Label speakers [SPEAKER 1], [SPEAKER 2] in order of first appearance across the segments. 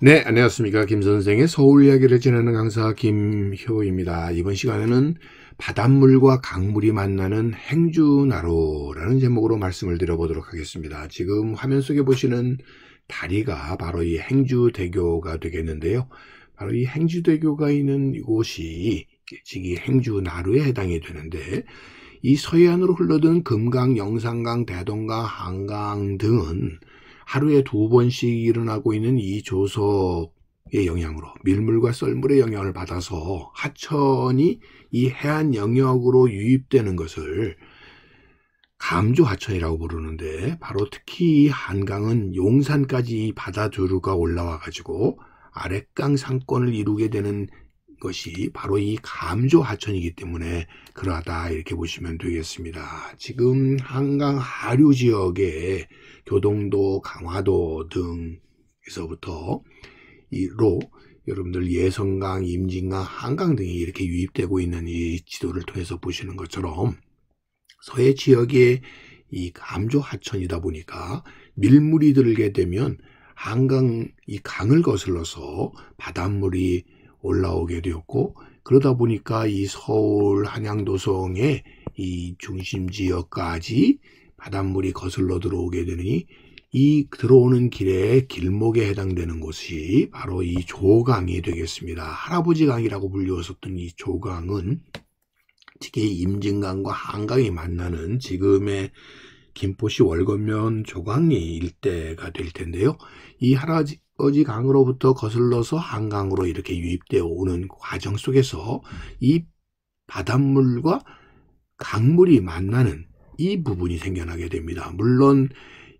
[SPEAKER 1] 네, 안녕하십니까. 김 선생의 서울 이야기를 진행하는 강사 김효입니다. 이번 시간에는 바닷물과 강물이 만나는 행주나루라는 제목으로 말씀을 드려보도록 하겠습니다. 지금 화면 속에 보시는 다리가 바로 이 행주대교가 되겠는데요. 바로 이 행주대교가 있는 이곳이 이 행주나루에 해당이 되는데, 이 서해안으로 흘러드는 금강, 영산강, 대동강, 한강 등은 하루에 2번씩 일어나고 있는 이 조석의 영향으로 밀물과 썰물의 영향을 받아서 하천이 이 해안 영역으로 유입되는 것을 감조하천이라고 부르는데, 바로 특히 이 한강은 용산까지 바다조류가 올라와 가지고 아랫강 상권을 이루게 되는 것이 바로 이 감조하천이기 때문에 그러하다, 이렇게 보시면 되겠습니다. 지금 한강 하류 지역에 교동도, 강화도 등에서부터 이로 여러분들 예성강, 임진강, 한강 등이 이렇게 유입되고 있는 이 지도를 통해서 보시는 것처럼 서해 지역의 이 감조하천이다 보니까 밀물이 들게 되면 한강, 이 강을 거슬러서 바닷물이 올라오게 되었고, 그러다 보니까 이 서울 한양도성의 이 중심 지역까지 바닷물이 거슬러 들어오게 되니 이 들어오는 길의 길목에 해당되는 곳이 바로 이 조강이 되겠습니다. 할아버지 강이라고 불리웠었던 이 조강은 특히 임진강과 한강이 만나는 지금의 김포시 월거면 조강리 일대가 될 텐데요. 이 할아버지 강으로부터 거슬러서 한강으로 이렇게 유입되어 오는 과정 속에서 이 바닷물과 강물이 만나는 이 부분이 생겨나게 됩니다. 물론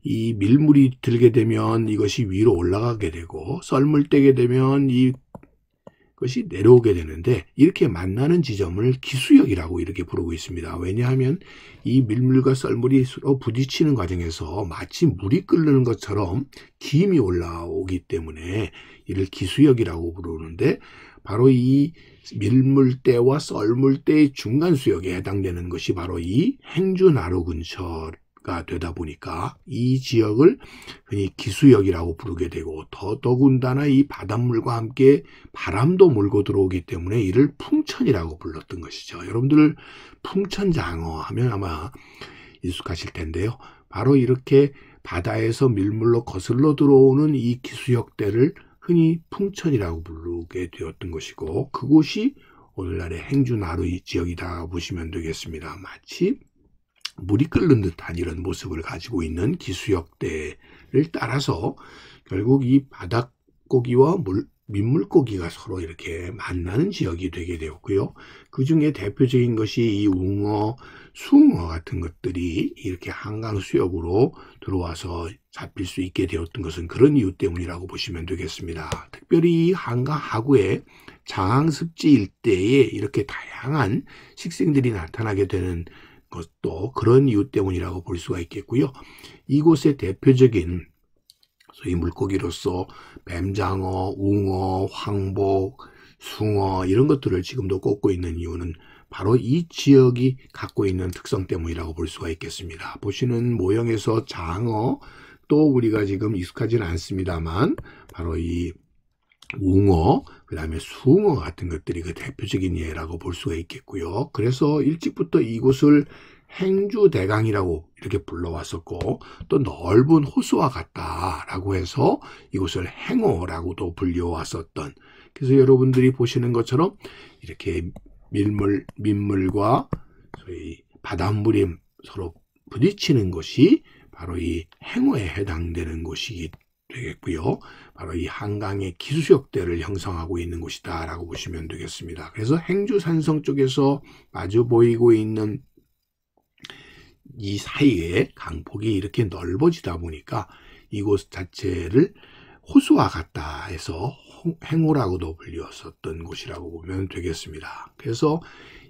[SPEAKER 1] 이 밀물이 들게 되면 이것이 위로 올라가게 되고, 썰물 떼게 되면 이것이 내려오게 되는데, 이렇게 만나는 지점을 기수역이라고 이렇게 부르고 있습니다. 왜냐하면 이 밀물과 썰물이 서로 부딪히는 과정에서 마치 물이 끓는 것처럼 기임이 올라오기 때문에 이를 기수역이라고 부르는데, 바로 이 밀물대와 썰물대의 중간 수역에 해당되는 것이 바로 이 행주나루 근처가 되다 보니까 이 지역을 흔히 기수역이라고 부르게 되고, 더군다나 이 바닷물과 함께 바람도 몰고 들어오기 때문에 이를 풍천이라고 불렀던 것이죠. 여러분들 풍천장어 하면 아마 익숙하실 텐데요. 바로 이렇게 바다에서 밀물로 거슬러 들어오는 이 기수역대를 흔히 풍천이라고 부르게 되었던 것이고, 그곳이 오늘날의 행주나루 지역이다 보시면 되겠습니다. 마치 물이 끓는 듯한 이런 모습을 가지고 있는 기수역대를 따라서 결국 이 바닷고기와 민물고기가 서로 이렇게 만나는 지역이 되게 되었고요. 그 중에 대표적인 것이 이 웅어, 숭어 같은 것들이 이렇게 한강 수역으로 들어와서 잡힐 수 있게 되었던 것은 그런 이유 때문이라고 보시면 되겠습니다. 특별히 한강 하구의 장항습지 일대에 이렇게 다양한 식생들이 나타나게 되는 것도 그런 이유 때문이라고 볼 수가 있겠고요. 이곳의 대표적인 소위 물고기로서 뱀장어, 웅어, 황복, 숭어 이런 것들을 지금도 꽂고 있는 이유는 바로 이 지역이 갖고 있는 특성 때문이라고 볼 수가 있겠습니다. 보시는 모형에서 장어, 또 우리가 지금 익숙하지는 않습니다만 바로 이 웅어, 그 다음에 숭어 같은 것들이 그 대표적인 예라고 볼 수가 있겠고요. 그래서 일찍부터 이곳을 행주대강이라고 이렇게 불러왔었고, 또 넓은 호수와 같다라고 해서 이곳을 행어라고도 불려왔었던, 그래서 여러분들이 보시는 것처럼 이렇게 민물과 소위 바닷물이 서로 부딪히는 곳이 바로 이 행어에 해당되는 곳이기 되겠고요. 바로 이 한강의 기수역대를 형성하고 있는 곳이다 라고 보시면 되겠습니다. 그래서 행주산성 쪽에서 마주 보이고 있는 이 사이에 강폭이 이렇게 넓어지다 보니까 이곳 자체를 호수와 같다 해서 행호라고도 불렸었던 곳이라고 보면 되겠습니다. 그래서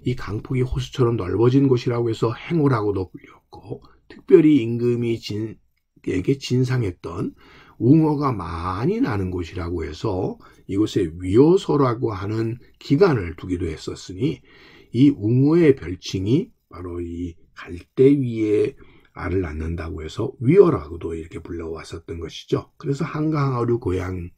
[SPEAKER 1] 이 강폭이 호수처럼 넓어진 곳이라고 해서 행호라고도 불렸고, 특별히 임금이 에게 진상했던 웅어가 많이 나는 곳이라고 해서 이곳에 위어소라고 하는 기관을 두기도 했었으니, 이 웅어의 별칭이 바로 이 갈대 위에 알을 낳는다고 해서 위어라고도 이렇게 불러왔었던 것이죠. 그래서 한강하류 고향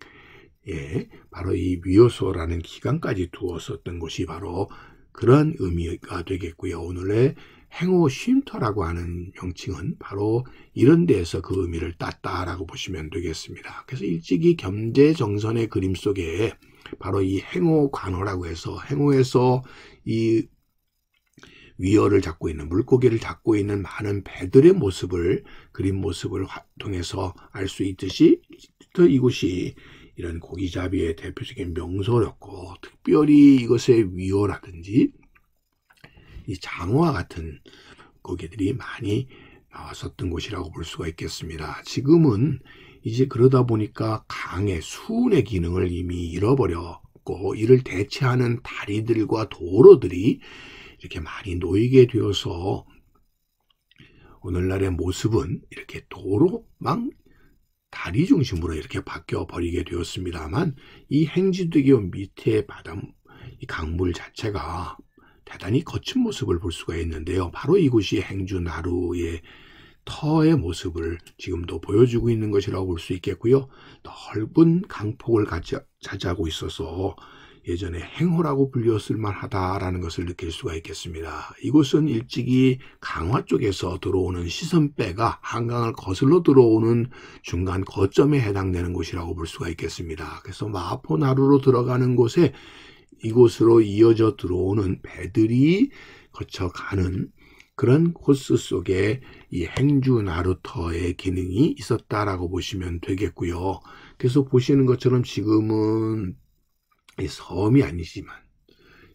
[SPEAKER 1] 바로 이 위요소라는 기간까지 두었었던 것이 바로 그런 의미가 되겠고요. 오늘의 행호 쉼터라고 하는 명칭은 바로 이런 데에서 그 의미를 땄다라고 보시면 되겠습니다. 그래서 일찍이 겸재정선의 그림 속에 바로 이 행호 관어라고 해서 행호에서 이 위어를 잡고 있는 물고기를 잡고 있는 많은 배들의 모습을 그림 모습을 통해서 알 수 있듯이 이곳이 이런 고기잡이의 대표적인 명소였고 특별히 이것의 위어라든지 이 장어와 같은 고기들이 많이 나왔었던 곳이라고 볼 수가 있겠습니다. 지금은 이제 그러다 보니까 강의 수운의 기능을 이미 잃어버렸고 이를 대체하는 다리들과 도로들이 이렇게 많이 놓이게 되어서 오늘날의 모습은 이렇게 도로망 다리 중심으로 이렇게 바뀌어 버리게 되었습니다만 이 행주대교 밑에 이 강물 자체가 대단히 거친 모습을 볼 수가 있는데요. 바로 이곳이 행주나루의 터의 모습을 지금도 보여주고 있는 것이라고 볼 수 있겠고요. 넓은 강폭을 차지하고 있어서 예전에 행호라고 불렸을 만하다라는 것을 느낄 수가 있겠습니다. 이곳은 일찍이 강화 쪽에서 들어오는 시선배가 한강을 거슬러 들어오는 중간 거점에 해당되는 곳이라고 볼 수가 있겠습니다. 그래서 마포나루로 들어가는 곳에 이곳으로 이어져 들어오는 배들이 거쳐가는 그런 코스 속에 이 행주나루터의 기능이 있었다라고 보시면 되겠고요. 그래서 보시는 것처럼 지금은 이 섬이 아니지만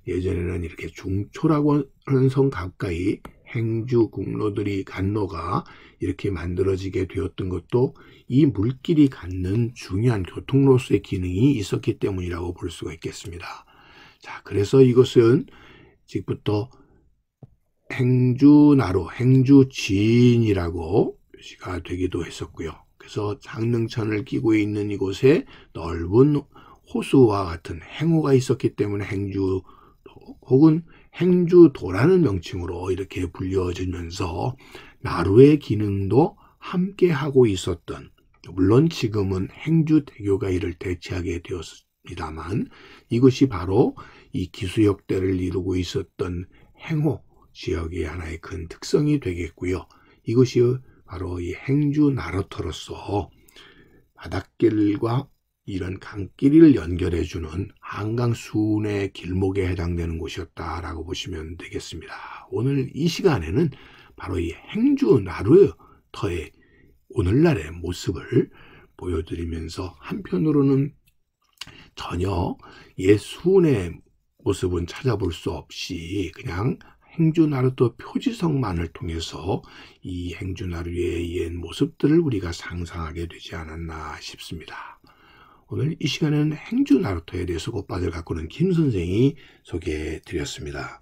[SPEAKER 1] 예전에는 이렇게 중초라고 하는 섬 가까이 행주 국로들이 간로가 이렇게 만들어지게 되었던 것도 이 물길이 갖는 중요한 교통로서의 기능이 있었기 때문이라고 볼 수가 있겠습니다. 자, 그래서 이것은 지금부터 행주나루, 행주지인이라고 표시가 되기도 했었고요. 그래서 장릉천을 끼고 있는 이곳에 넓은 호수와 같은 행호가 있었기 때문에 행주도 혹은 행주도라는 명칭으로 이렇게 불려지면서 나루의 기능도 함께 하고 있었던, 물론 지금은 행주대교가 이를 대체하게 되었습니다만 이것이 바로 이 기수역대를 이루고 있었던 행호 지역의 하나의 큰 특성이 되겠고요. 이것이 바로 이 행주나루터로서 바닷길과 이런 강길을 연결해주는 한강 수운의 길목에 해당되는 곳이었다라고 보시면 되겠습니다. 오늘 이 시간에는 바로 이 행주나루터의 오늘날의 모습을 보여드리면서 한편으로는 전혀 옛 수운의 모습은 찾아볼 수 없이 그냥 행주나루터 표지석만을 통해서 이 행주나루의 옛 모습들을 우리가 상상하게 되지 않았나 싶습니다. 오늘 이 시간에는 행주나루터에 대해서 곧바를 가꾸는 김 선생이 소개해 드렸습니다.